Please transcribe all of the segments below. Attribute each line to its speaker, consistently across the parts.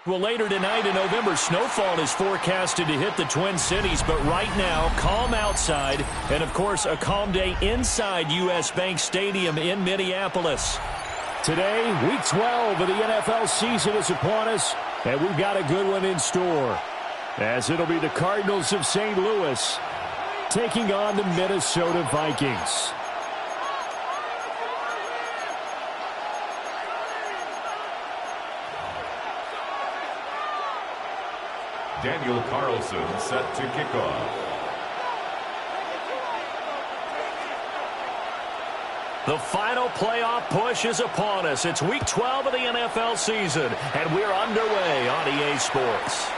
Speaker 1: Well, later tonight in November, snowfall is forecasted to hit the Twin Cities, but right now, calm outside, and of course, a calm day inside U.S. Bank Stadium in Minneapolis. Today, Week 12 of the NFL season is upon us, and we've got a good one in store, as it'll be the Cardinals of St. Louis taking on the Minnesota Vikings.
Speaker 2: Daniel Carlson set to kick off.
Speaker 1: The final playoff push is upon us. It's Week 12 of the NFL season, and we're underway on EA Sports.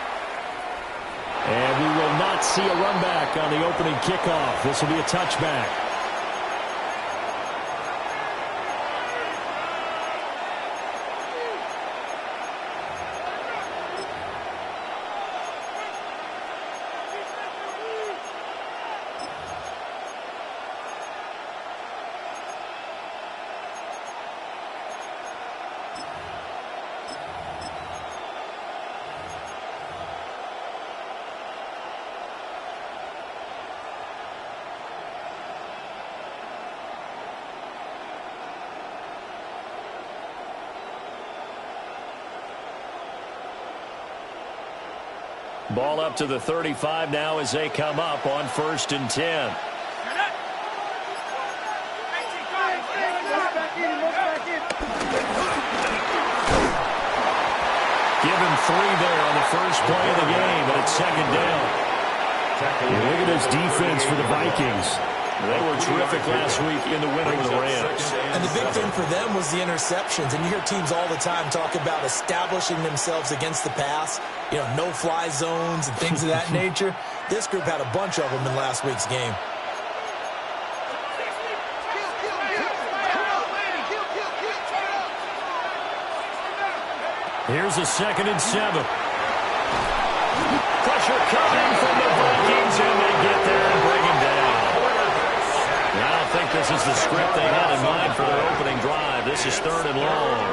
Speaker 1: And we will not see a run back on the opening kickoff. This will be a touchback. Ball up to the 35 now as they come up on 1st and 10. Give him 3 there on the first play of the game, and it's 2nd down. Look at this defense for the Vikings. They were terrific last week in the win over the Rams.
Speaker 3: And the big thing for them was the interceptions. And you hear teams all the time talk about establishing themselves against the pass, you know, no-fly zones and things of that nature. This group had a bunch of them in last week's game.
Speaker 1: Here's a 2nd and 7. Pressure coming from the Vikings, and they get there and bring him down. And I don't think this is the script they had in mind for their opening drive. This is 3rd and long.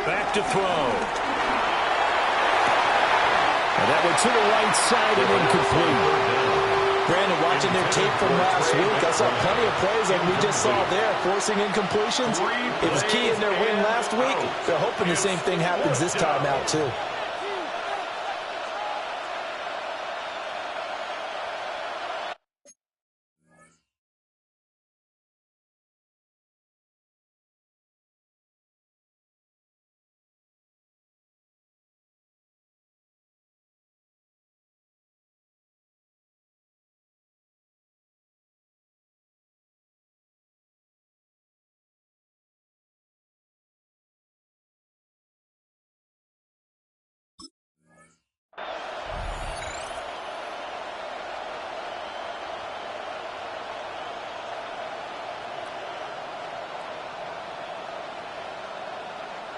Speaker 1: Back to throw. And that one to the right side and incomplete.
Speaker 3: Brandon, watching their tape from last week, I saw plenty of plays like we just saw there, forcing incompletions. It was key in their win last week. They're hoping the same thing happens this time out, too.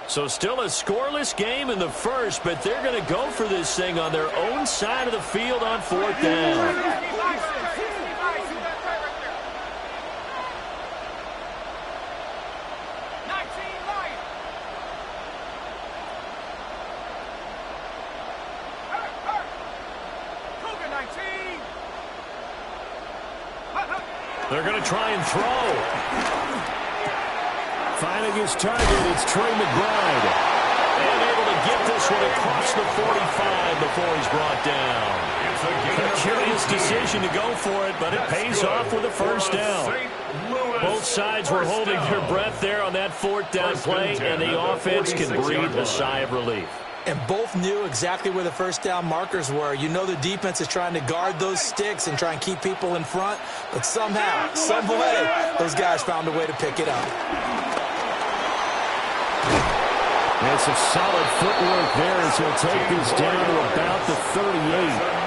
Speaker 1: So still a scoreless game in the first, but they're going to go for this thing on their own side of the field on 4th down. They're going to try and throw. Finding his target, it's Trey McBride. And able to get this one across the 45 before he's brought down. A curious decision to go for it, but it pays off with a 1st down. Both sides were holding their breath there on that 4th down play, and the offense can breathe a sigh of relief.
Speaker 3: And both knew exactly where the first down markers were. You know the defense is trying to guard those sticks and try and keep people in front. But somehow, some way, those guys found a way to pick it up.
Speaker 1: And some solid footwork there as he'll take this down to about the 38.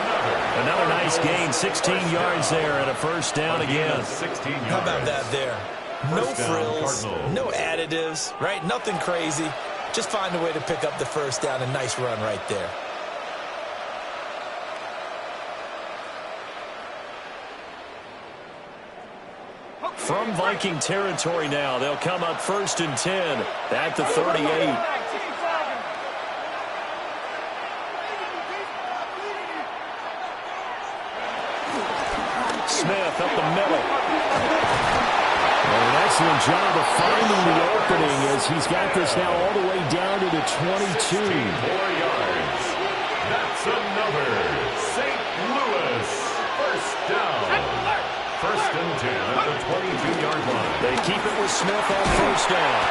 Speaker 1: Another nice gain, 16 yards there and a first down again.
Speaker 3: How about that there? No frills, no additives, right? Nothing crazy. Just find a way to pick up the first down. A nice run right there.
Speaker 1: From Viking territory now, they'll come up 1st and 10 at the 38. Smith up the middle. An excellent job of finding the opening as he's got this now all the way down to the 22.
Speaker 2: 4 yards. That's another St. Louis first down. 1st and 10 at the 22-yard line.
Speaker 1: They keep it with Smith on first down.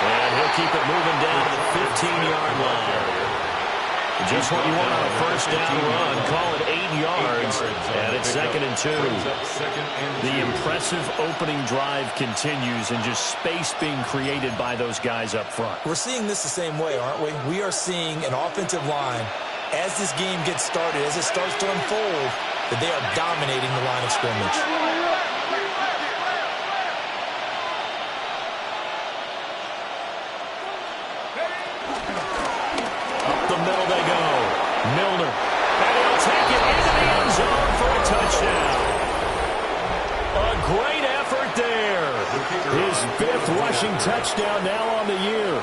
Speaker 1: And he'll keep it moving down to the 15-yard line. Just what you want on a first down run. Call it 8 yards. And it's 2nd and 2. The impressive opening drive continues and just space being created by those guys up front.
Speaker 3: We're seeing this the same way, aren't we? We are seeing an offensive line, as this game gets started, as it starts to unfold, that they are dominating the line of scrimmage.
Speaker 1: Milner, and he'll take it into the end zone for a touchdown. A great effort there. His 5th rushing touchdown now on the year.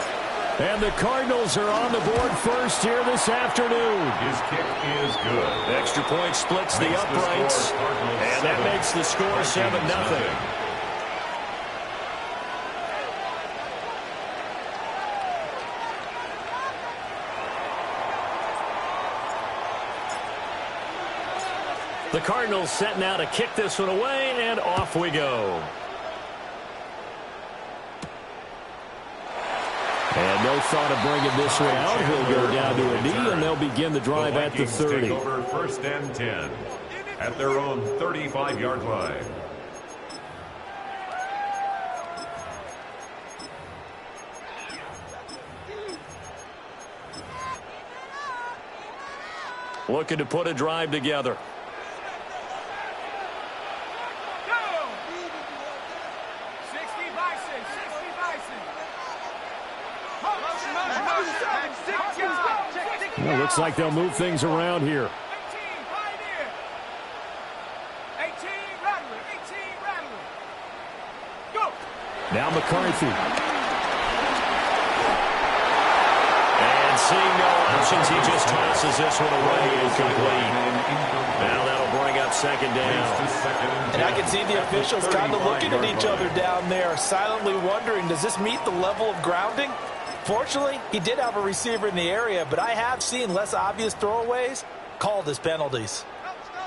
Speaker 1: And the Cardinals are on the board first here this afternoon.
Speaker 2: His kick is good.
Speaker 1: Extra point splits the uprights, and that makes the score 7-0. The Cardinals setting out to kick this one away, and off we go. And no thought of bringing this one out. He'll go down to a knee, and they'll begin the drive at the 30.
Speaker 2: Take over 1st and 10 at their own 35-yard line.
Speaker 1: Looking to put a drive together. Well, looks like they'll move things around here.
Speaker 4: 18, Rattler. Go.
Speaker 1: Now McCarthy. And seeing no options, he just tosses this one away incomplete. Now that'll bring up 2nd down.
Speaker 3: And I can see the officials kind of looking at each other down there, silently wondering, does this meet the level of grounding? Fortunately, he did have a receiver in the area, but I have seen less obvious throwaways called as penalties.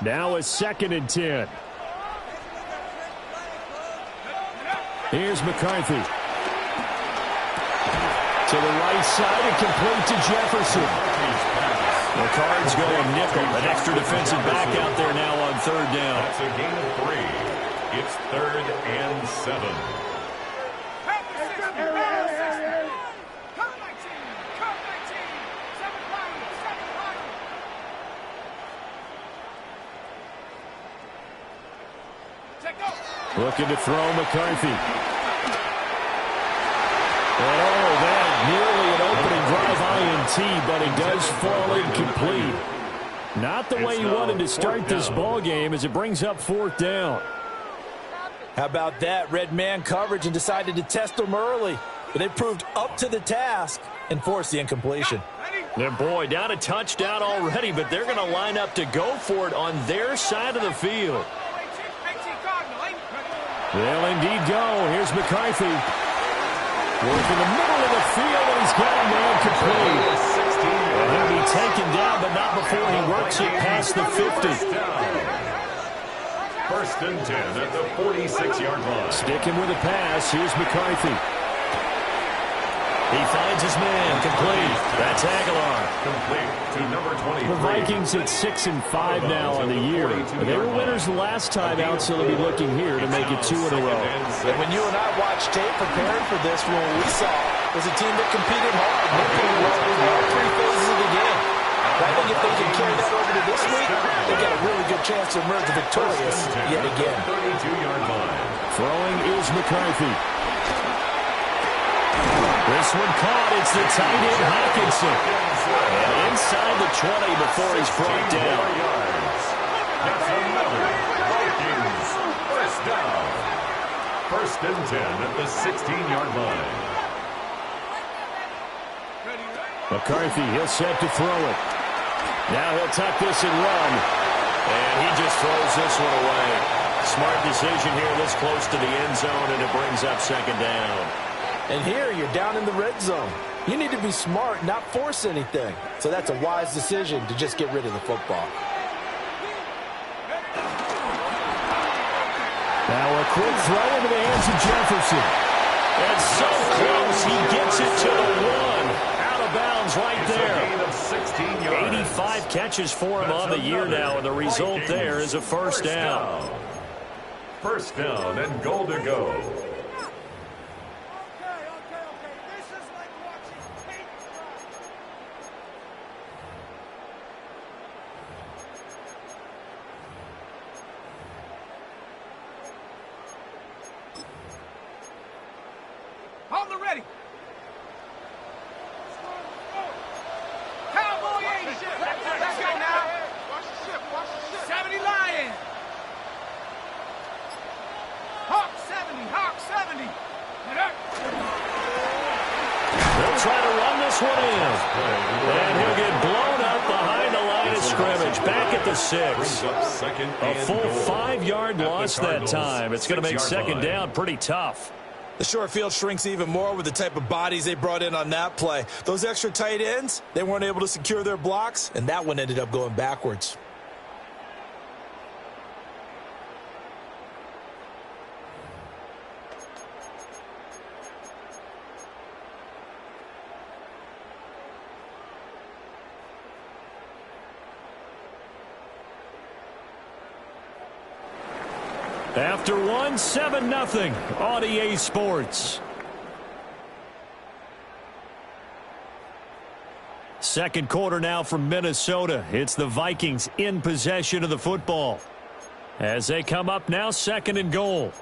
Speaker 1: Now it's 2nd and 10. Here's McCarthy. To the right side and complete to Jefferson. The Cards go a nickel. An extra defensive back out there now on 3rd down.
Speaker 2: That's a gain of 3. It's 3rd and 7.
Speaker 1: Looking to throw McCarthy. Oh, that nearly an opening drive INT, but it does fall incomplete. Not the way he wanted to start this ball game as it brings up 4th down.
Speaker 3: How about that? Red man coverage and decided to test them early. But they proved up to the task and forced the incompletion.
Speaker 1: And boy, down a touchdown already, but they're going to line up to go for it on their side of the field. They'll indeed go. Here's McCarthy. Working the middle of the field, and he's got a man complete. And he'll be taken down, but not before he works it past the 50.
Speaker 2: 1st and 10 at the 46-yard line.
Speaker 1: Sticking with a pass. Here's McCarthy. He finds his man. Complete. That's Aguilar.
Speaker 2: Complete to number 23.
Speaker 1: The Vikings at 6-5 now on the year. They were winners the last time out, so they'll be looking here to make it 2 in a row.
Speaker 3: And when you and I watched tape preparing for this one, what we saw was a team that competed hard. They played well in all 3 phases of the game. I think if they can carry that over to this week, they've got a really good chance to emerge victorious yet again.
Speaker 2: 32-yard line.
Speaker 1: Throwing is McCarthy. This one caught. It's the tight end, Hawkinson. And inside the 20 before he's brought down.
Speaker 2: That's another Vikings first down. First and 10 at the 16-yard line.
Speaker 1: McCarthy, he'll set to throw it. Now he'll tuck this and run. And he just throws this one away. Smart decision here this close to the end zone, and it brings up second down.
Speaker 3: And here you're down in the red zone. You need to be smart, not force anything. So that's a wise decision to just get rid of the football.
Speaker 1: Now a quick throw into the hands of Jefferson. And so close, he gets it to the 1. Out of bounds right there. 85 catches for him on the year now, and the result there is a first down.
Speaker 2: First down and goal to go.
Speaker 4: On the ready. Cowboy 80. Let's go now. Watch the ship. Watch the ship. 70 Lion. Hawk 70. Hawk 70.
Speaker 1: They'll try to run this one in. And he'll get blown up behind the line of scrimmage. Back at the 6. A full 5-yard loss that time. It's going to make second down pretty tough.
Speaker 3: The short field shrinks even more with the type of bodies they brought in on that play. Those extra tight ends, they weren't able to secure their blocks, and that one ended up going backwards.
Speaker 1: After 7-0 on EA Sports. Second quarter now from Minnesota. It's the Vikings in possession of the football. As they come up now, second and goal.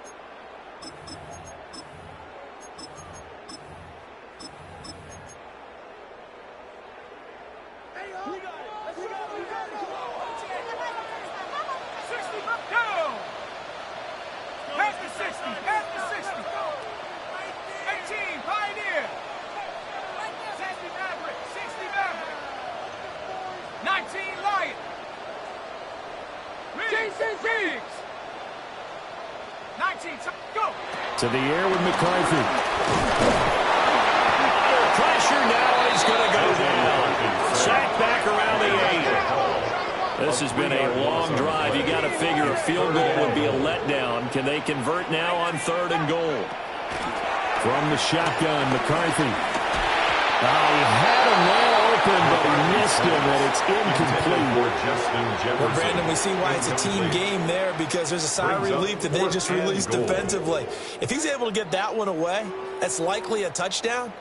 Speaker 1: To the air with McCarthy. Pressure now, he's going to go down. Sacked back around the 8. This has been a long drive. You got to figure a field goal would be a letdown. Can they convert now on third and goal? From the shotgun, McCarthy. He had him well open, but he missed him, and it's incomplete.
Speaker 3: Well, Brandon, we see why it's a team game there, because there's a sigh of relief that they just released defensively. If he's able to get that one away, that's likely a touchdown.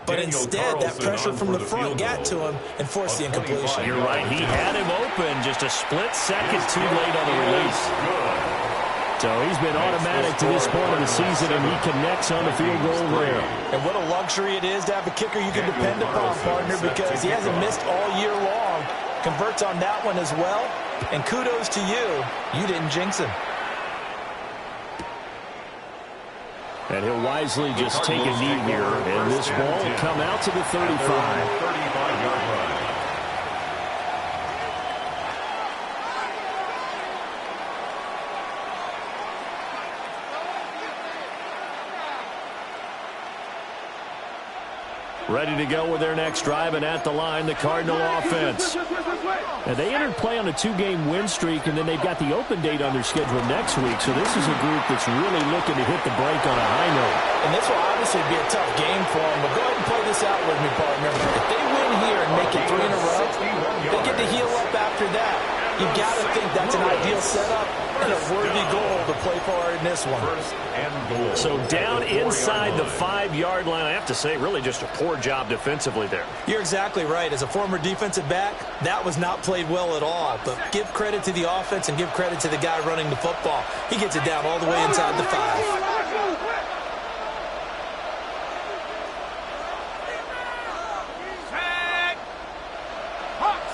Speaker 3: But instead, that pressure from the front got to him and forced the incompletion.
Speaker 1: You're right. He had him open just a split second too late on the release. So he's been automatic to this point of the season, and he connects on the field goal there.
Speaker 3: And what a luxury it is to have a kicker you can depend upon, partner, because he hasn't missed all year long. Converts on that one as well. And kudos to you. You didn't jinx him.
Speaker 1: And he'll wisely just take a knee here, and this ball will come out to the 35.
Speaker 2: 35-yard line.
Speaker 1: Ready to go with their next drive, and at the line, the Cardinal offense. Now, they entered play on a 2-game win streak, and then they've got the open date on their schedule next week. So this is a group that's really looking to hit the break on a high note.
Speaker 3: And this will obviously be a tough game for them, but go ahead and play this out with me, partner. If they win here and make it 3 in a row, they get to heal up after that. You've got to think that's an ideal setup and a worthy goal to play for in this one.
Speaker 1: So down inside the 5-yard line, I have to say, really just a poor job defensively there.
Speaker 3: You're exactly right. As a former defensive back, that was not played well at all. But give credit to the offense and give credit to the guy running the football. He gets it down all the way inside the 5.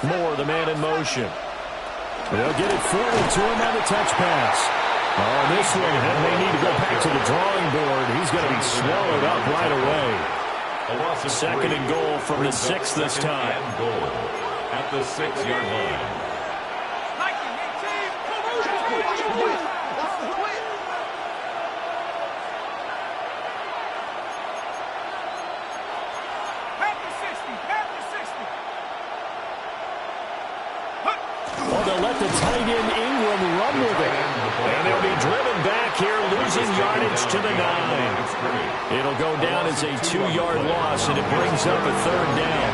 Speaker 1: Moore, the man in motion. They'll get it forward to him on the touch pass. On this one, and they need to go back to the drawing board. He's going to be swallowed up right away. Second and goal from the 6 this time.
Speaker 2: At the 6-yard line.
Speaker 1: They'll let the tight end Ingram run with it. And they'll be driven back here, losing yardage to the 9. It'll go down as a 2-yard loss, and it brings up a 3rd down.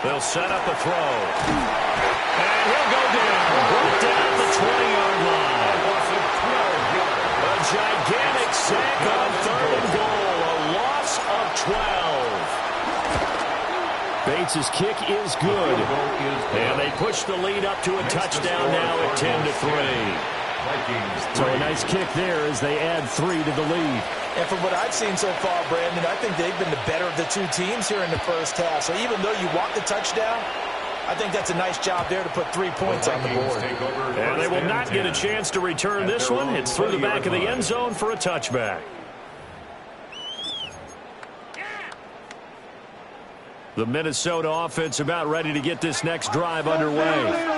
Speaker 1: They'll set up a throw. And he'll go down. Brought down the 20-yard line. A gigantic sack on 3rd and goal. A loss of 12. Bates' kick is good. And they push the lead up to a touchdown now at 10-3. So a nice kick there as they add 3 to the lead.
Speaker 3: And from what I've seen so far, Brandon, I think they've been the better of the 2 teams here in the first half. So even though you want the touchdown, I think that's a nice job there to put 3 points on the board.
Speaker 1: And they will not get a chance to return this one. It's through the back of the end zone for a touchback. The Minnesota offense about ready to get this next drive underway.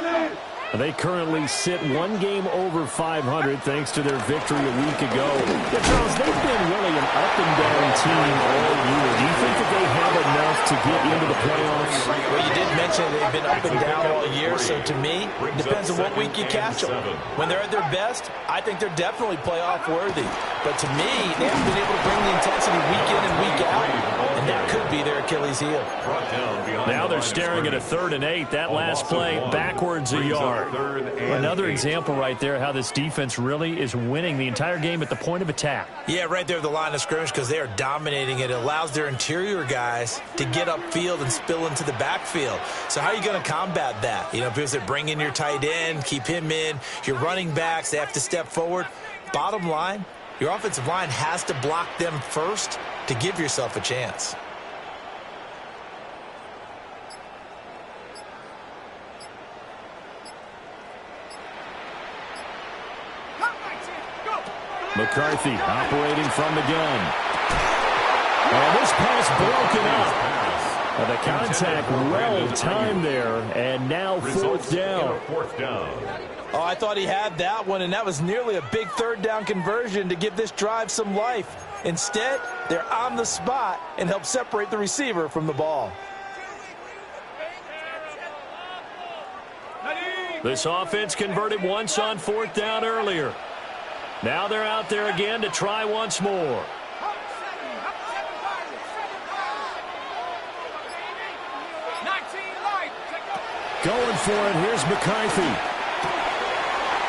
Speaker 1: They currently sit 1 game over 500 thanks to their victory a week ago. Yeah, Charles, they've been really an up-and-down team all year. Do you think that they have enough to get into the playoffs?
Speaker 3: Well, you did mention they've been up and down all year, so to me, it depends on what week you catch them. When they're at their best, I think they're definitely playoff-worthy. But to me, they haven't been able to bring the intensity week in and week out, and that could be their Achilles heel.
Speaker 1: Now they're staring at a 3rd and 8. That last play, backwards a yard. Another example right there how this defense really is winning the entire game at the point of attack.
Speaker 3: Yeah, right there at the line of scrimmage because they are dominating it. It allows their interior guys to get upfield and spill into the backfield. So how are you going to combat that? You know, because they bring in your tight end, keep him in. Your running backs, they have to step forward. Bottom line, your offensive line has to block them first to give yourself a chance.
Speaker 1: McCarthy operating from the gun. And this pass broken up. The contact well timed there, and now 4th down.
Speaker 3: Oh, I thought he had that one, and that was nearly a big 3rd down conversion to give this drive some life. Instead, they're on the spot and help separate the receiver from the ball.
Speaker 1: This offense converted once on 4th down earlier. Now they're out there again to try once more. Going for it. Here's McCarthy.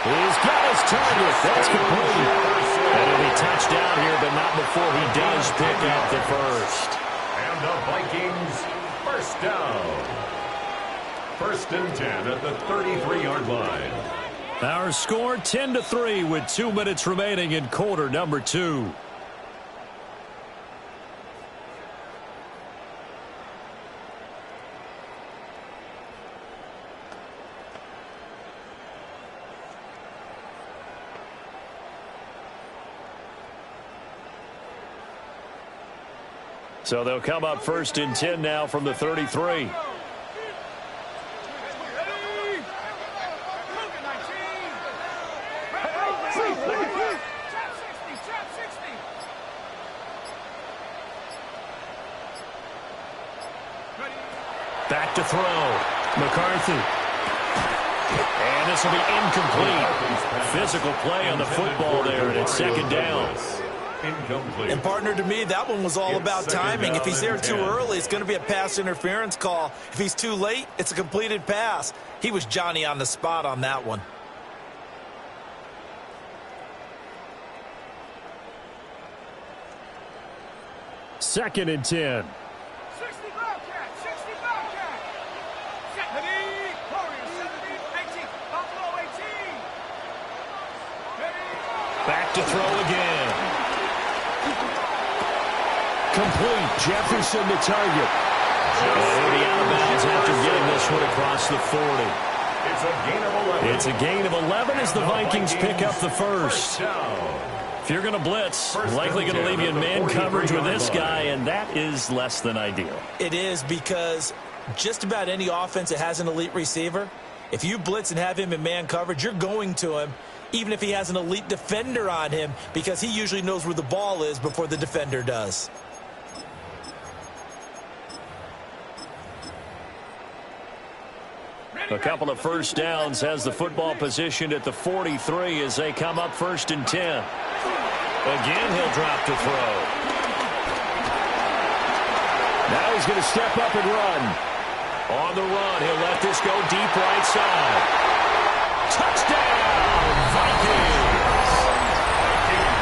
Speaker 1: He's got his target. That's complete. And it'll be touchdown here, but not before he does pick up the first.
Speaker 2: And the Vikings, first down. 1st and 10 at the 33-yard line.
Speaker 1: Our score 10-3 with 2 minutes remaining in quarter number 2. So they'll come up 1st and 10 now from the 33. Back to throw. McCarthy. And this will be incomplete. Physical play on the football there, and it's 2nd down.
Speaker 2: Incomplete.
Speaker 3: And, partner, to me, that one was all about timing. If he's there too early, it's going to be a pass interference call. If he's too late, it's a completed pass. He was Johnny on the spot on that one.
Speaker 1: Second and 10.
Speaker 4: 60 Bobcat, 60 Bobcat. 70, Warriors 70, 18, Buffalo 18.
Speaker 1: Back to throw again. Complete. Jefferson the target. And he'll be out of bounds after getting this one across the 40.
Speaker 2: It's a gain of 11.
Speaker 1: It's a gain of 11 as the Vikings pick up the first. If you're going to blitz, likely going to leave you in man coverage with this guy, and that is less than ideal.
Speaker 3: It is, because just about any offense that has an elite receiver, if you blitz and have him in man coverage, you're going to him, even if he has an elite defender on him, because he usually knows where the ball is before the defender does.
Speaker 1: A couple of first downs has the football positioned at the 43 as they come up 1st and 10. Again, he'll drop to throw. Now he's going to step up and run. On the run, he'll let this go deep right side. Touchdown, Vikings!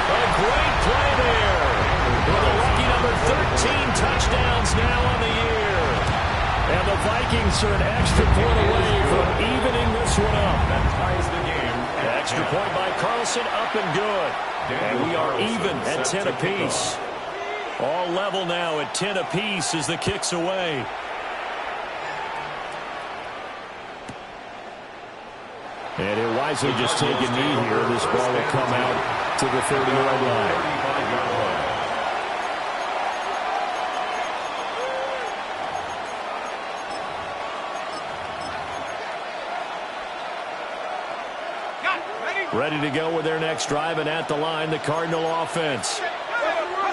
Speaker 1: A great play there. With a lucky number 13 touchdowns now on the year. And the Vikings are an extra point away from evening this one up.
Speaker 2: That ties the game.
Speaker 1: Extra point by Carlson, up and good. And we are even at 10 apiece. All level now at 10 apiece as the kick's away. And he'll wisely just take a knee here. This ball will come out to the 30-yard line. Ready to go with their next drive, and at the line, the Cardinal offense.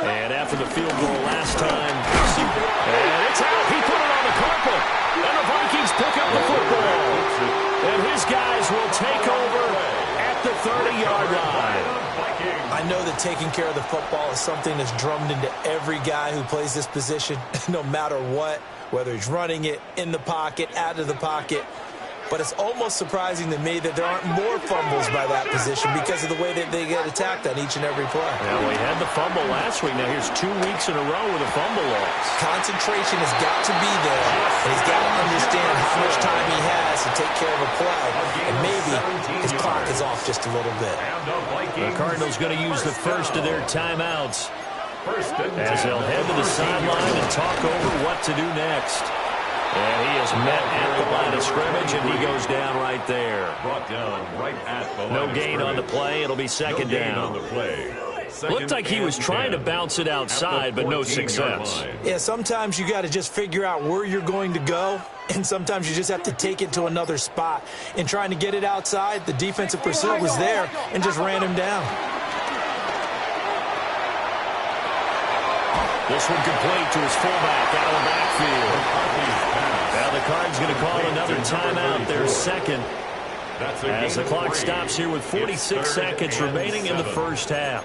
Speaker 1: And after the field goal last time, and it's out. He put it on the carpet, and the Vikings pick up the football. And his guys will take over at the 30-yard line.
Speaker 3: I know that taking care of the football is something that's drummed into every guy who plays this position, no matter what, whether he's running it, in the pocket, out of the pocket. But it's almost surprising to me that there aren't more fumbles by that position because of the way that they get attacked on each and every play.
Speaker 1: Yeah, we had the fumble last week. Now here's 2 weeks in a row with a fumble loss.
Speaker 3: Concentration has got to be there, and he's got to understand how much time he has to take care of a play. And maybe his clock is off just a little bit.
Speaker 1: The Cardinals going to use the first of their timeouts as they'll head to the sideline and talk over what to do next. And he is met at the line of scrimmage, and he goes down right there.
Speaker 2: Brought down right at the line.
Speaker 1: No gain on the play. It'll be 2nd down. Looked like he was trying to bounce it outside, but no success.
Speaker 3: Yeah, sometimes you got to just figure out where you're going to go, and sometimes you just have to take it to another spot. In trying to get it outside, the defensive pursuit was there and just ran him down.
Speaker 1: This one complete to his fullback out of the backfield. Now the Cards going to call another timeout, their second, as the clock stops here with 46 seconds remaining in the first half.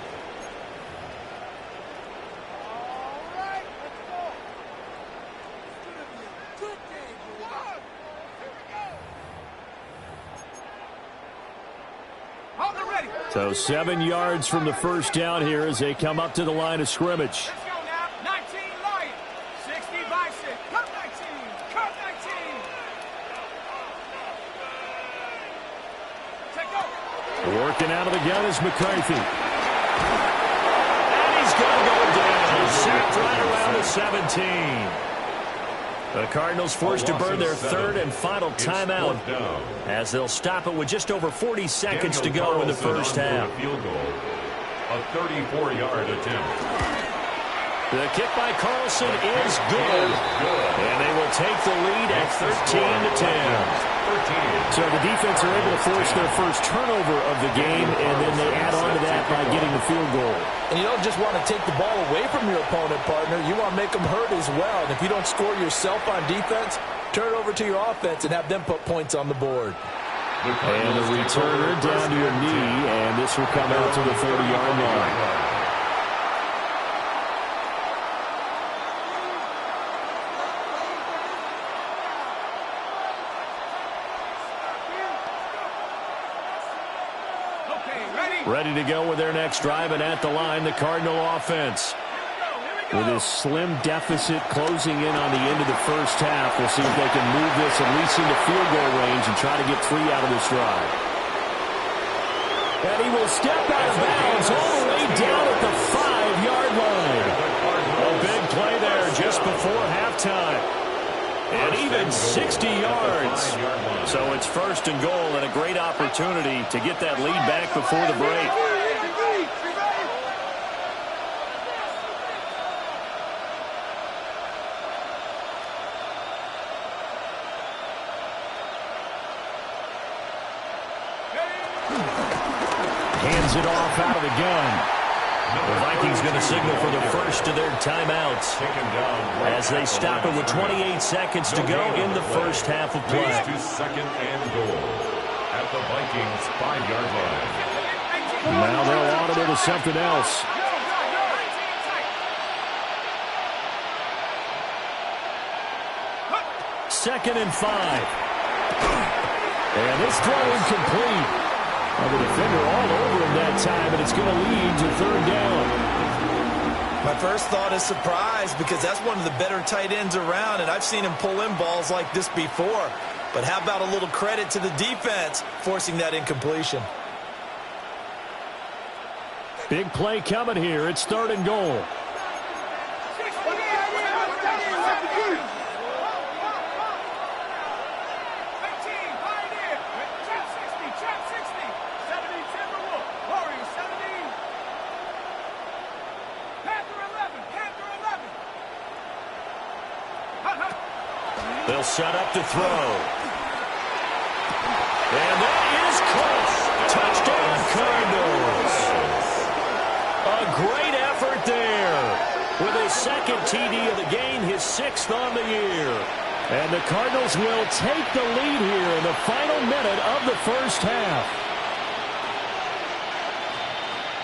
Speaker 1: So 7 yards from the first down here as they come up to the line of scrimmage. Working out of the gun is McCarthy. And he's going to go down. Sacked right around the 17. The Cardinals forced to burn their third and final timeout as they'll stop it with just over 40 seconds to go in the first half.
Speaker 2: Field goal, a 34-yard attempt.
Speaker 1: The kick by Carlson is good. And they will take the lead at 13-10.
Speaker 5: So the defense are able to force their first turnover of the game, and then they add on to that by getting the field goal.
Speaker 3: And you don't just want to take the ball away from your opponent, partner. You want to make them hurt as well. And if you don't score yourself on defense, turn it over to your offense and have them put points on the board.
Speaker 5: And the returner down to a knee, and this will come out to the 30-yard line.
Speaker 1: Ready to go with their next drive, and at the line, the Cardinal offense.
Speaker 5: With this slim deficit closing in on the end of the first half, we'll see if they can move this at least into field goal range and try to get 3 out of this drive.
Speaker 1: And he will step out of bounds all the way down at the 5-yard line. A big play there just before halftime. And even 60 yards. So it's first and goal, and a great opportunity to get that lead back before the break. Hands it off out of the gun. The Vikings going to signal for the first of their timeouts as they stop it with 28 seconds to go in the first half of play.
Speaker 2: To second and goal at the Vikings 5-yard line.
Speaker 5: Now they'll audit it as something else.
Speaker 1: Second and 5. And this throw incomplete.
Speaker 5: Well, the defender all over him that time, and it's going to lead to third down.
Speaker 3: My first thought is surprise, because that's one of the better tight ends around, and I've seen him pull in balls like this before. But how about a little credit to the defense forcing that incompletion?
Speaker 5: Big play coming here. It's third and goal.
Speaker 1: They'll set up to throw. And that is close. Touchdown, Cardinals. A great effort there. With his second TD of the game, his 6th on the year.
Speaker 5: And the Cardinals will take the lead here in the final minute of the first half.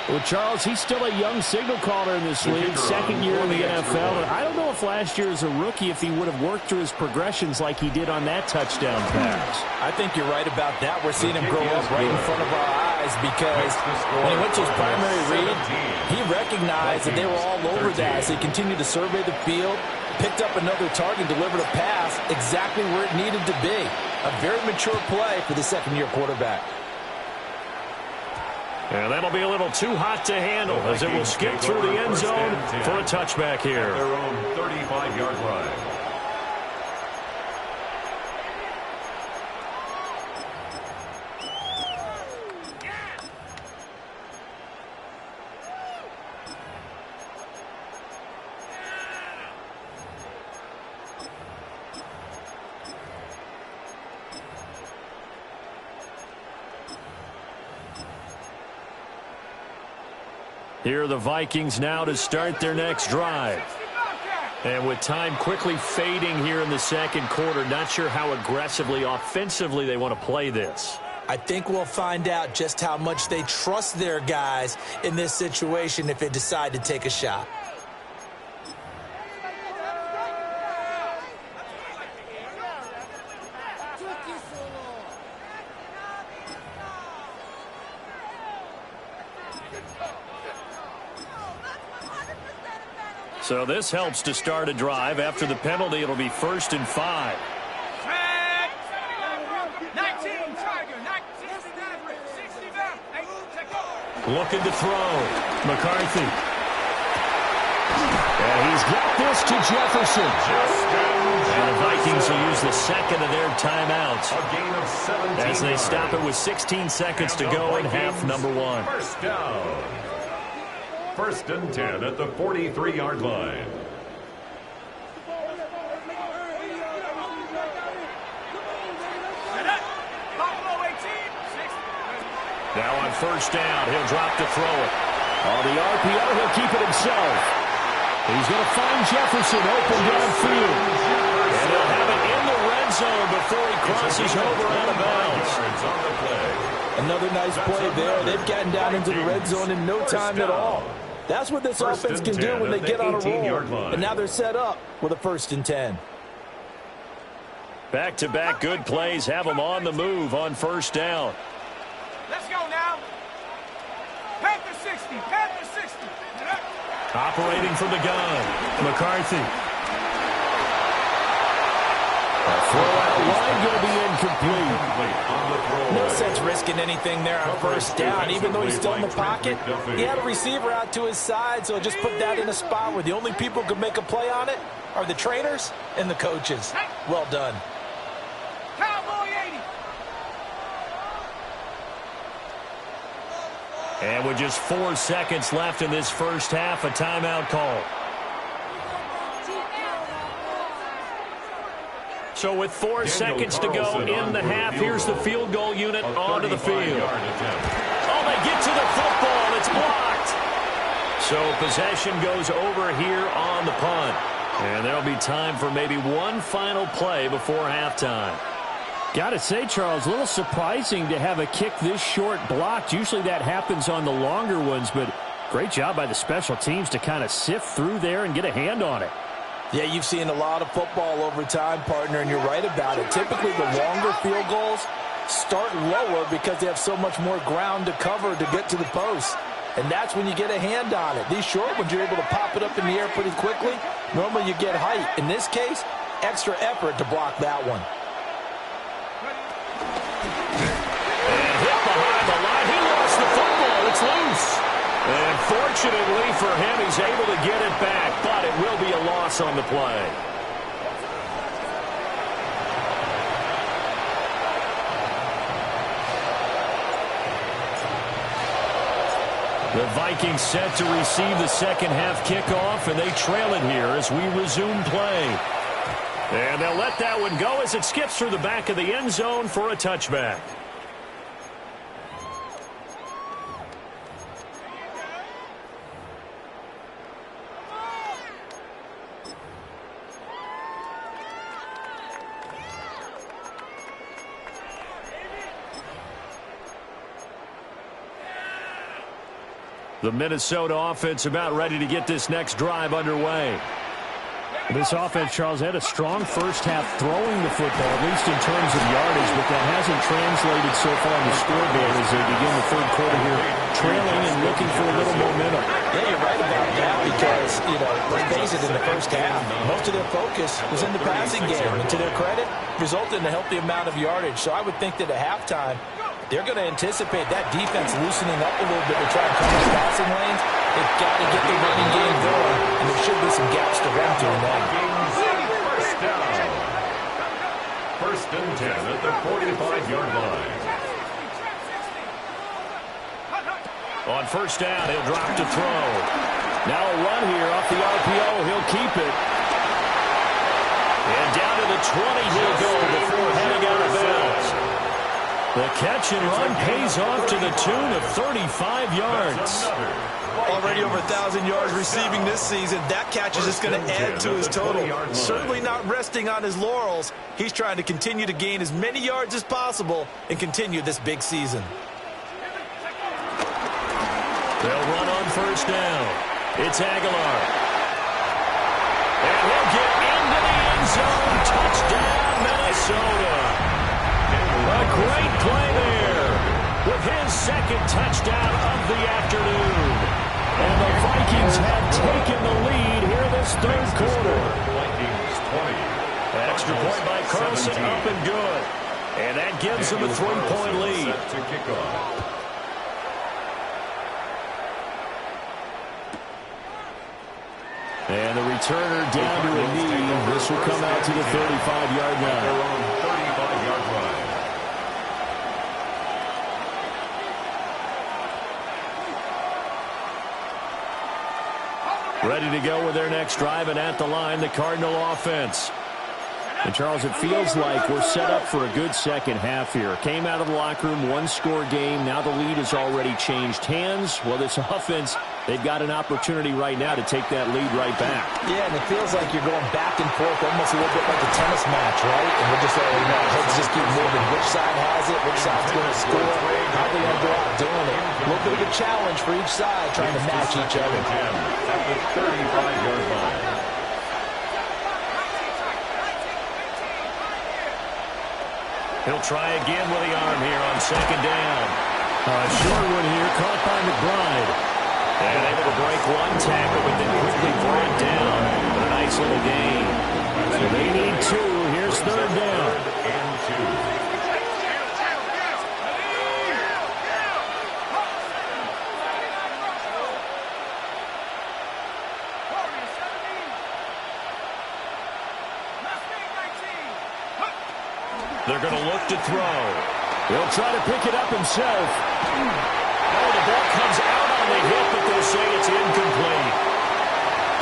Speaker 5: Well, Charles, he's still a young signal caller in this league, second year in the NFL. And I don't know if last year as a rookie, if he would have worked through his progressions like he did on that touchdown pass.
Speaker 3: I think you're right about that. We're seeing him grow up right in front of our eyes, because when he went to his primary read, he recognized that they were all over that as he continued to survey the field, picked up another target, delivered a pass exactly where it needed to be. A very mature play for the second-year quarterback.
Speaker 1: And that'll be a little too hot to handle as it will skip through the end zone for a touchback here.
Speaker 2: At their own 35-yard line.
Speaker 1: Here are the Vikings now to start their next drive. And with time quickly fading here in the second quarter, not sure how aggressively, offensively they want to play this.
Speaker 3: I think we'll find out just how much they trust their guys in this situation if they decide to take a shot.
Speaker 1: So this helps to start a drive. After the penalty, it'll be 1st and 5. Looking to throw. McCarthy. And he's got this to Jefferson. And the Vikings will use the second of their timeouts as they stop it with 16 seconds to go in half number 1.
Speaker 2: First down. First and 10 at the 43-yard line.
Speaker 1: Now on first down, he'll drop to throw it. On the RPO, he'll keep it himself. He's going to find Jefferson open downfield. And he'll have it in the red zone before he crosses over out of bounds.
Speaker 3: Another nice play there. They've gotten down into the red zone in no time at all. That's what this offense can do when they get on a roll. And now they're set up with a 1st and 10.
Speaker 1: Back-to-back good plays have them on the move on first down.
Speaker 4: Let's go now. Panther 60. Panther 60.
Speaker 1: Operating from the gun, McCarthy. A throw-out line going to be incomplete.
Speaker 3: No sense risking anything there on first down, even though he's still in the pocket. He had a receiver out to his side, so just put that in a spot where the only people who can make a play on it are the trainers and the coaches. Well done.
Speaker 4: Cowboy 80.
Speaker 1: And with just 4 seconds left in this first half, a timeout call. So with 4 seconds to go in the half, here's the field goal unit onto the field. Oh, they get to the football. It's blocked. So possession goes over here on the punt. And there'll be time for maybe one final play before halftime.
Speaker 5: Got to say, Charles, a little surprising to have a kick this short blocked. Usually that happens on the longer ones, but great job by the special teams to kind of sift through there and get a hand on it.
Speaker 3: Yeah, you've seen a lot of football over time, partner, and you're right about it. Typically, the longer field goals start lower because they have so much more ground to cover to get to the post. And that's when you get a hand on it. These short ones, you're able to pop it up in the air pretty quickly. Normally, you get height. In this case, extra effort to block that one.
Speaker 1: And hit behind the line. He lost the football. It's loose. And fortunately for him, he's able to get it back, but it will be a loss on the play. The Vikings set to receive the second half kickoff, and they trail it here as we resume play. And they'll let that one go as it skips through the back of the end zone for a touchback. The Minnesota offense about ready to get this next drive underway.
Speaker 5: This offense, Charles, had a strong first half throwing the football, at least in terms of yardage, but that hasn't translated so far in the scoreboard as they begin the third quarter here, trailing and looking for a little momentum.
Speaker 3: Yeah, you're right about that because, let's face it, in the first half, most of their focus was in the passing game, and to their credit, resulted in a healthy amount of yardage. So I would think that at halftime, they're going to anticipate that defense loosening up a little bit to try and cover the passing lanes. They've got to get the running game going, and there should be some gaps to run through now.
Speaker 2: First down. First and 10 at the 45-yard line.
Speaker 1: On first down, he'll drop to throw. Now a run here off the RPO. He'll keep it. And down to the 20 he'll go before heading out of bounds. The catch and run pays off to the tune of 35 yards.
Speaker 3: Already over 1,000 yards receiving this season. That catch is just going to add to his total. Certainly not resting on his laurels. He's trying to continue to gain as many yards as possible and continue this big season.
Speaker 1: They'll run on first down. It's Aguilar. And he'll get into the end zone. Touchdown, Minnesota. A great play there with his second touchdown of the afternoon. And the Vikings have taken the lead here this third quarter. Extra point by Carlson, up and good. And that gives them a 3-point lead. And the returner down to a knee. This will come out to the 35-yard line. Ready to go with their next drive, and at the line, the Cardinal offense. And, Charles, it feels like we're set up for a good second half here. Came out of the locker room, one-score game. Now the lead has already changed hands. Well, this offense, they've got an opportunity right now to take that lead right back.
Speaker 3: Yeah, and it feels like you're going back and forth almost a little bit like a tennis match, right? And we're just letting heads just keep moving. Which side has it? Which side's going to score? How are they going to go out doing it? A little bit of a challenge for each side trying to match each other.
Speaker 2: At the 35-yard line.
Speaker 1: He'll try again with the arm here on second down.
Speaker 5: A short one here, caught by McBride.
Speaker 1: And able to break one tackle, but then quickly brought down. But a nice little gain.
Speaker 5: So they need two. Here's third down.
Speaker 2: And 2.
Speaker 1: They're going to look to throw. He'll try to pick it up himself. Oh, the ball comes out on the hit, but they'll say it's incomplete.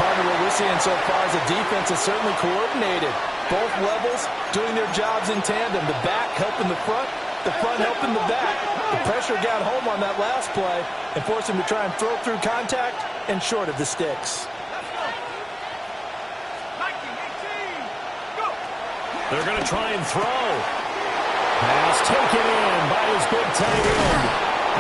Speaker 3: Partner, what we're seeing so far is the defense is certainly coordinated. Both levels doing their jobs in tandem. The back helping the front helping the back. The pressure got home on that last play and forced him to try and throw through contact and short of the sticks.
Speaker 1: They're going to try and throw.
Speaker 5: Pass taken in by his big tight end.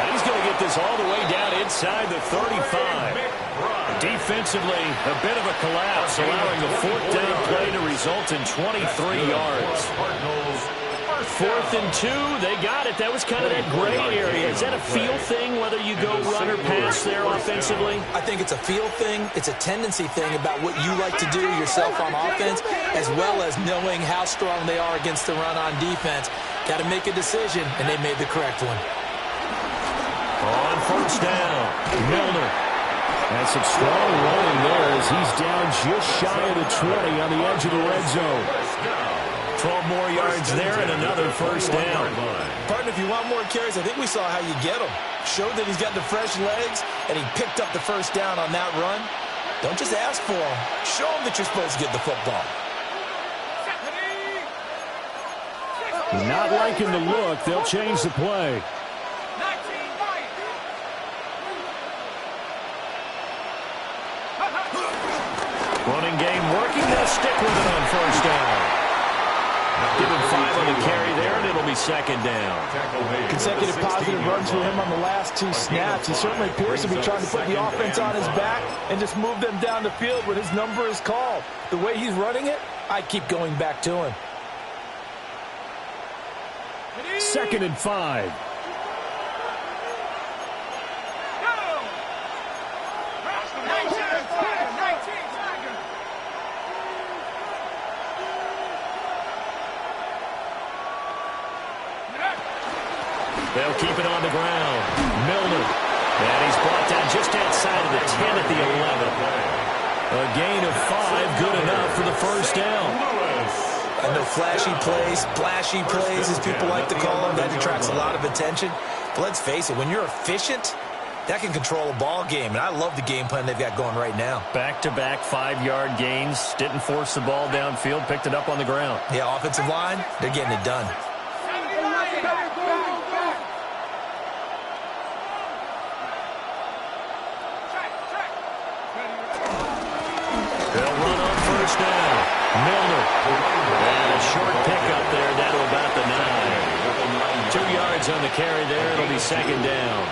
Speaker 1: And he's going to get this all the way down inside the 35. Defensively, a bit of a collapse, allowing the fourth down play to result in 23 yards. 4th and 2, they got it. That was kind of that gray area. Is that a feel thing, whether you go run or pass there offensively?
Speaker 3: I think it's a feel thing. It's a tendency thing about what you like to do yourself on offense, as well as knowing how strong they are against the run on defense. Got to make a decision, and they made the correct one.
Speaker 1: On first down, Milner.
Speaker 5: That's some strong running there as he's down just shy of the 20 on the edge of the red zone.
Speaker 1: 12 more yards there and another first down.
Speaker 3: Partner, if you want more carries, I think we saw how you get him. Showed that he's got the fresh legs, and he picked up the first down on that run. Don't just ask for him. Show him that you're supposed to get the football.
Speaker 5: Not liking the look. They'll change the play.
Speaker 1: Running game working. They'll stick with it on first down. Give him 5 on the carry there, and it'll be second down.
Speaker 3: Consecutive positive runs for him on the last 2 snaps. He certainly appears to be trying to put the offense on his back and just move them down the field when his number is called. The way he's running it, I keep going back to him.
Speaker 5: 2nd and 5.
Speaker 1: They'll keep it on the ground. Milner. And he's brought down just outside of the 10 at the 11. A gain of 5, good enough for the first down.
Speaker 3: And the flashy plays, splashy plays, as people like to call them, that attracts a lot of attention. But let's face it, when you're efficient, that can control a ball game. And I love the game plan they've got going right now.
Speaker 1: Back-to-back 5-yard gains. Didn't force the ball downfield. Picked it up on the ground.
Speaker 3: Yeah, offensive line, they're getting it done.
Speaker 1: They'll run on first down. Milner. And a short pickup there down to about the 9. 2 yards on the carry there. It'll be second down.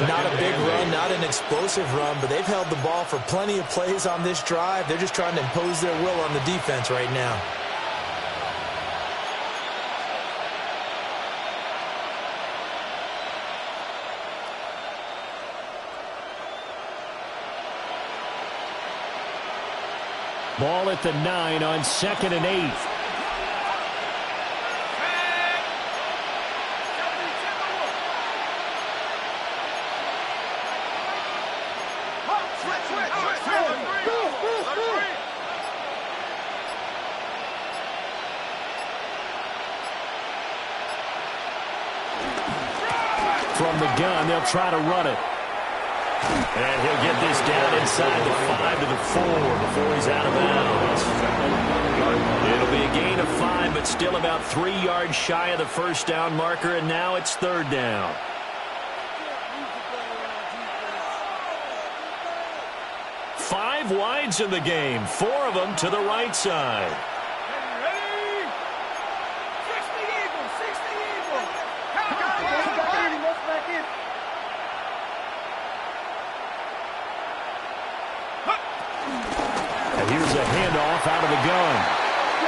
Speaker 3: Not a big run, not an explosive run, but they've held the ball for plenty of plays on this drive. They're just trying to impose their will on the defense right now.
Speaker 5: Ball at the 9 on 2nd and 8. From the gun, they'll try to run it.
Speaker 1: And he'll get this down inside the 5 to the 4 before he's out of bounds. It'll be a gain of 5, but still about 3 yards shy of the first down marker, and now it's third down. Five wides in the game, 4 of them to the right side. And here's a handoff out of the gun.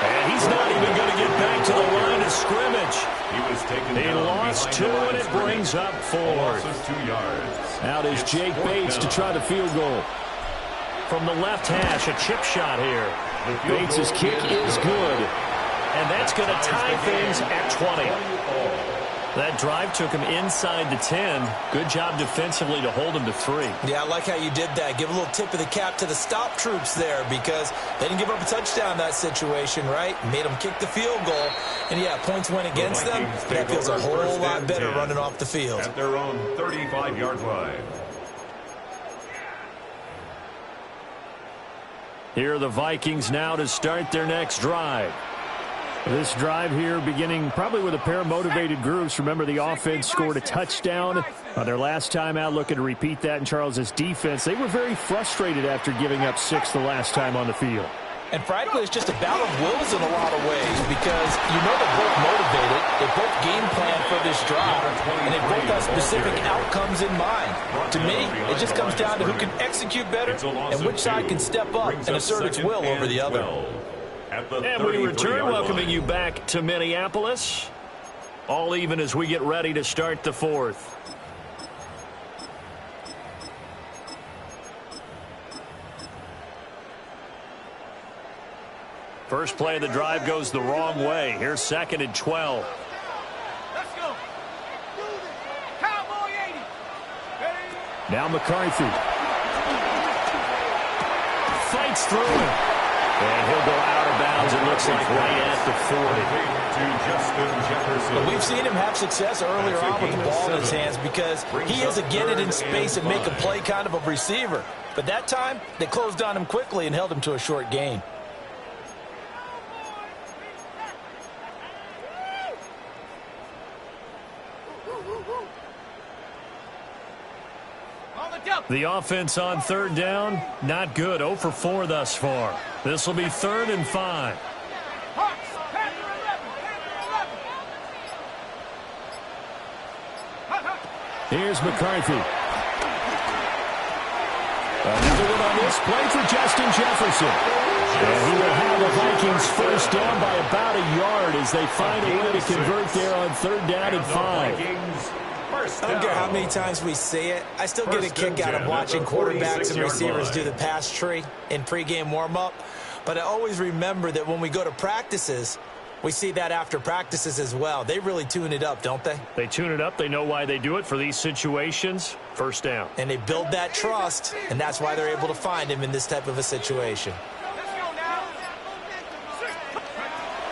Speaker 1: And he's not even going to get back to the line of scrimmage. He lost 2, and it brings up 4. Out is Jake Bates to try the field goal. From the left hash, a chip shot here. Bates' kick is good. And that's going to tie things at 20. That drive took him inside the 10. Good job defensively to hold him to 3.
Speaker 3: Yeah, I like how you did that. Give a little tip of the cap to the stop troops there because they didn't give up a touchdown in that situation, right? Made them kick the field goal. And, yeah, points went against them, but that feels a whole lot better running off the field.
Speaker 2: At their own 35-yard line.
Speaker 1: Here are the Vikings now to start their next drive.
Speaker 5: This drive here beginning probably with a pair of motivated groups. Remember, the offense scored a touchdown on their last time out, looking to repeat that in Charles's defense. They were very frustrated after giving up 6 the last time on the field.
Speaker 3: And frankly, it's just a battle of wills in a lot of ways because you know they're both motivated, they both game plan for this drive, and they both have specific outcomes in mind. To me, it just comes down to who can execute better and which side can step up and assert its will over the other.
Speaker 1: And we return, welcoming you back to Minneapolis. All even as we get ready to start the 4th. First play of the drive goes the wrong way. Here's 2nd and 12.
Speaker 4: Let's go. Cowboy 80.
Speaker 5: Now McCarthy.
Speaker 1: Fights through him. And he'll go out of bounds, it looks like, right at the 40.
Speaker 3: But we've seen him have success earlier on with the ball in his hands because he is a get it in space and make a play kind of a receiver. But that time, they closed on him quickly and held him to a short gain.
Speaker 1: The offense on third down, not good. 0 for 4 thus far. This will be 3rd and 5. Here's McCarthy. Another one on this play for Justin Jefferson. And he will have the Vikings first down by about a yard as they find a way to convert there on 3rd down and 5.
Speaker 3: I don't care how many times we say it, I still get a kick out of watching quarterbacks and receivers do the pass tree in pregame warm-up. But I always remember that when we go to practices, we see that after practices as well. They really tune it up, don't they?
Speaker 1: They tune it up. They know why they do it for these situations. First down.
Speaker 3: And they build that trust, and that's why they're able to find him in this type of a situation.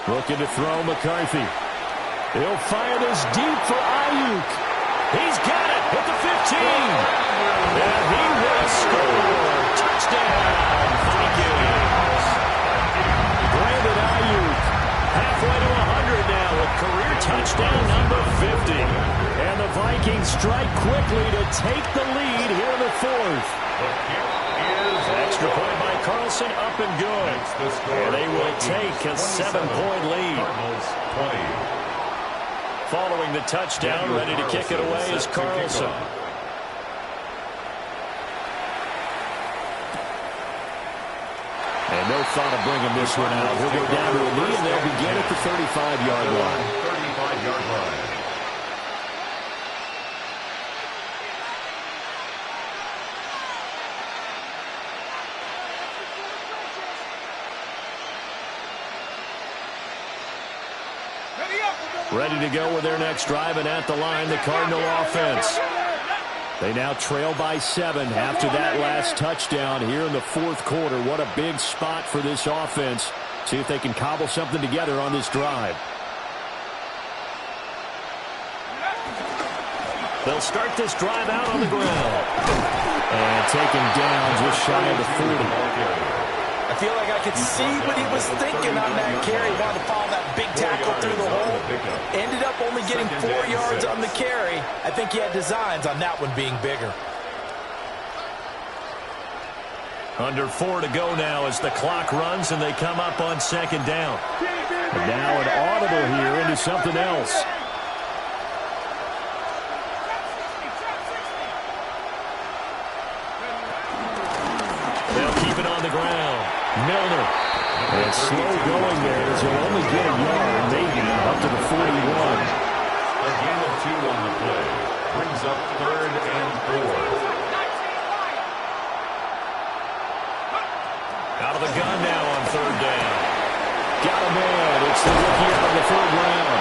Speaker 1: Looking to throw McCarthy. He'll fire this deep for Ayuk. He's got it at the 15. And he will score. Touchdown, Vikings. Brandon Ayuk, halfway to 100 now with career touchdown number 50. And the Vikings strike quickly to take the lead here in the 4th. Extra point by Carlson, up and good. And they will take a 7-point lead. Following the touchdown, ready to kick it away is Carlson. And no thought of bringing this one out. He'll go down to a knee, and they'll begin at the 35-yard line.
Speaker 2: 35-yard line.
Speaker 1: Ready to go with their next drive, and at the line, the Cardinal offense. They now trail by 7 after that last touchdown here in the 4th quarter. What a big spot for this offense. See if they can cobble something together on this drive. They'll start this drive out on the ground.
Speaker 5: And taken down just shy of the 40.
Speaker 3: I feel like I could see what he was thinking on that carry. He wanted to follow that big tackle through the hole. Ended up only getting 4 yards on the carry. I think he had designs on that one being bigger.
Speaker 1: Under 4 to go now as the clock runs and they come up on second down.
Speaker 5: And now an audible here into something else.
Speaker 1: They'll keep it on the ground.
Speaker 5: Milner. And slow going there as he'll only get a yard, maybe up to the 41.
Speaker 2: A gain of 2 on the play. Brings up 3rd and 4.
Speaker 1: Out of the gun now on 3rd down.
Speaker 5: Got a man. It's the rookie out of the 3rd round.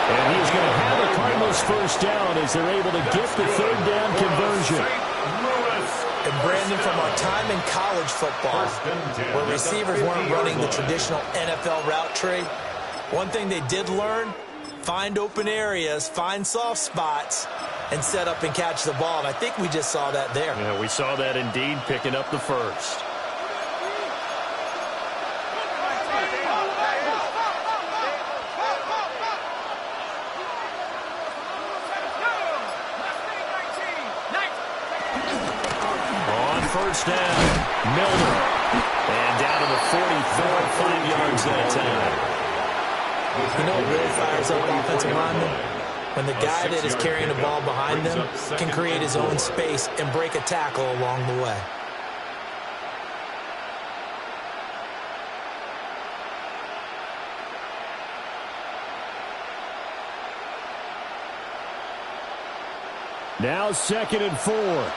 Speaker 5: And he's going to have the Cardinals first down as they're able to get the 3rd down conversion.
Speaker 3: And Brandon, from our time in college football, where receivers weren't running the traditional NFL route tree, one thing they did learn, find open areas, find soft spots, and set up and catch the ball. And I think we just saw that there.
Speaker 1: Yeah, we saw that indeed, picking up the first. First down, Milner. And down to the 44, 5 yards that time.
Speaker 3: You know what really fires up offensive linemen? When the guy that is carrying the ball behind them can create his own space and break a tackle along the way.
Speaker 5: Now 2nd and 4.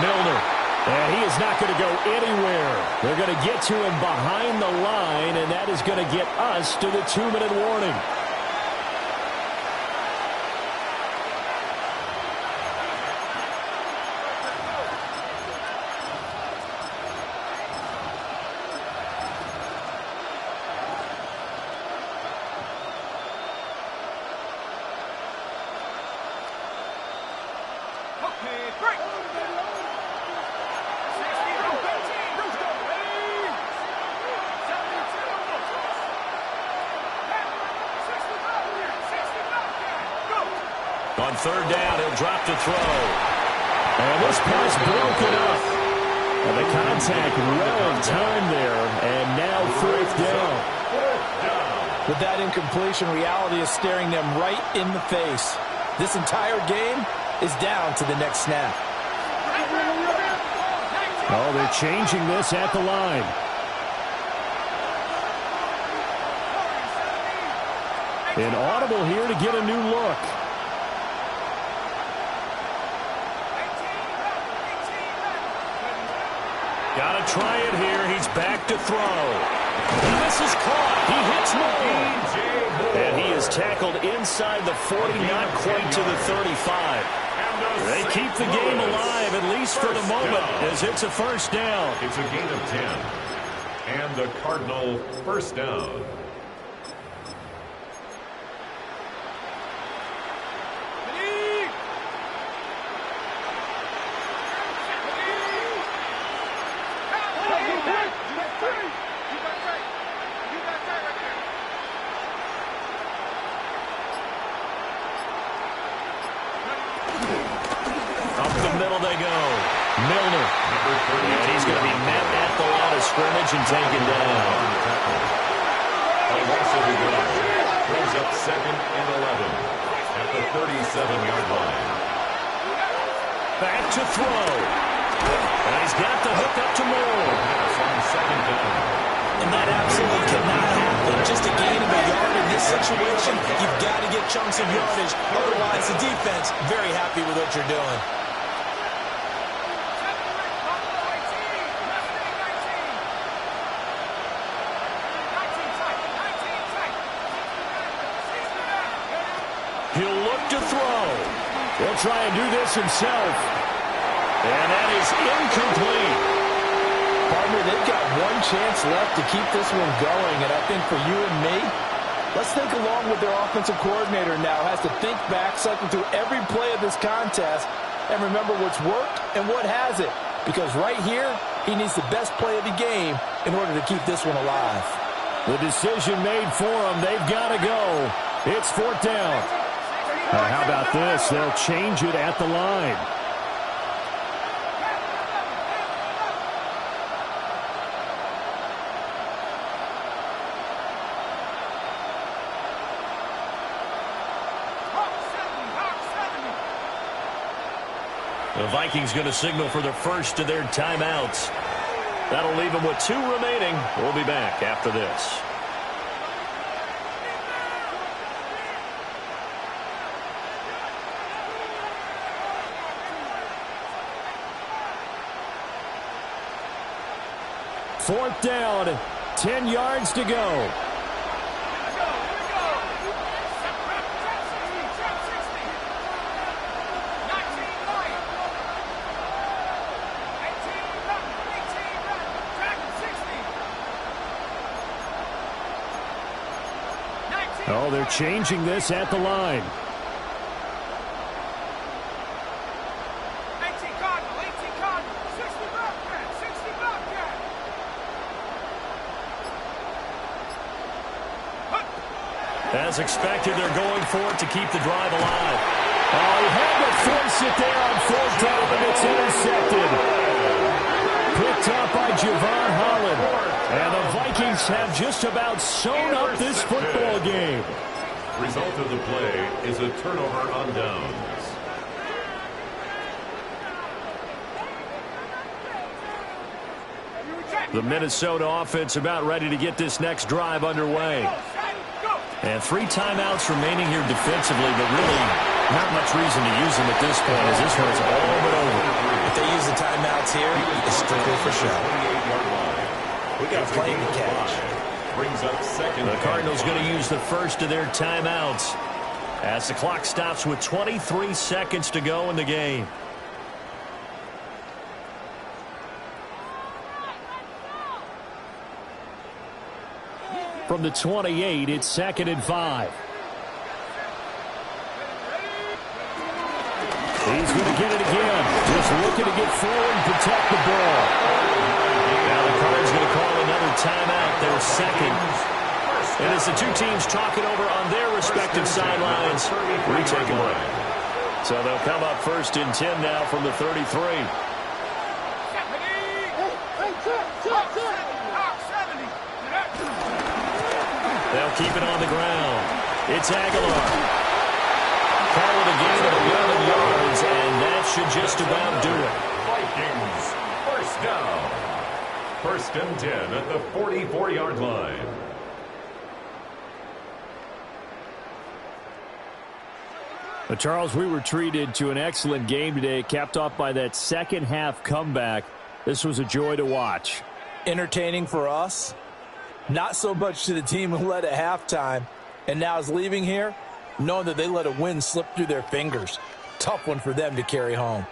Speaker 5: Milner. And he is not going to go anywhere. They're going to get to him behind the line, and that is going to get us to the 2-minute warning.
Speaker 1: On 3rd down, he'll drop to throw. And this pass broken up. And the contact well in time there. And now 4th down.
Speaker 3: With that incompletion, reality is staring them right in the face. This entire game is down to the next snap.
Speaker 5: Oh, they're changing this at the line. An audible here to get a new look.
Speaker 1: Got to try it here. He's back to throw. And this is caught. He hits Moore. And he is tackled inside the 40, not quite to the 35. They keep the game alive, at least for the moment, as it's a first down.
Speaker 2: It's a gain of 10. And the Cardinal first down.
Speaker 1: And taken down.
Speaker 2: A loss of the goal. Brings up 2nd and 11 at the 37-yard line.
Speaker 1: Back to throw. And he's got the hook up to Moore.
Speaker 2: Pass on 2nd down.
Speaker 3: And that absolutely cannot happen. Just a gain of a yard in this situation, you've got to get chunks of yardage. Otherwise, the defense very happy with what you're doing.
Speaker 1: He'll try and do this himself. And that is incomplete.
Speaker 3: Partner, they've got one chance left to keep this one going, and I think for you and me, let's think along with their offensive coordinator now. Has to think back, cycle through every play of this contest, and remember what's worked and what hasn't. Because right here, he needs the best play of the game in order to keep this one alive.
Speaker 1: The decision made for them. They've got to go. It's 4th down.
Speaker 5: How about this? They'll change it at the line.
Speaker 1: The Vikings going to signal for the first of their timeouts. That'll leave them with 2 remaining. We'll be back after this. Fourth down, 10 yards to go.
Speaker 5: Oh, they're changing this at the line.
Speaker 4: 18 Cardinal, 18 Cardinal, 60 Bobcat, 60 Bobcat.
Speaker 1: As expected, they're going for it to keep the drive alive. Oh, he had to force it there on 4th down, and it's intercepted. Picked up by Javon Holland. And the Vikings have just about sewn up this football game.
Speaker 2: Result of the play is a turnover on downs.
Speaker 1: The Minnesota offense about ready to get this next drive underway. And 3 timeouts remaining here defensively, but really not much reason to use them at this point as this one's all but over.
Speaker 3: If they use the timeouts here, it's strictly for show. We got a play to catch.
Speaker 2: Brings up second.
Speaker 1: The Cardinals going to use the first of their timeouts as the clock stops with 23 seconds to go in the game. From the 28, it's 2nd and 5. He's going to get it again. Just looking to get forward and protect the ball. Now the Cards going to call another timeout. Their second. And as the 2 teams talking over on their respective sidelines, we take a break. So they'll come up 1st and 10 now from the 33. They'll keep it on the ground. It's Aguilar. Call it a gain of 11 yards, and that should just about do it.
Speaker 2: Vikings, first down. 1st and 10 at the 44-yard line.
Speaker 5: But Charles, we were treated to an excellent game today, capped off by that second-half comeback. This was a joy to watch.
Speaker 3: Entertaining for us. Not so much to the team who led at halftime and now is leaving here knowing that they let a win slip through their fingers. Tough one for them to carry home.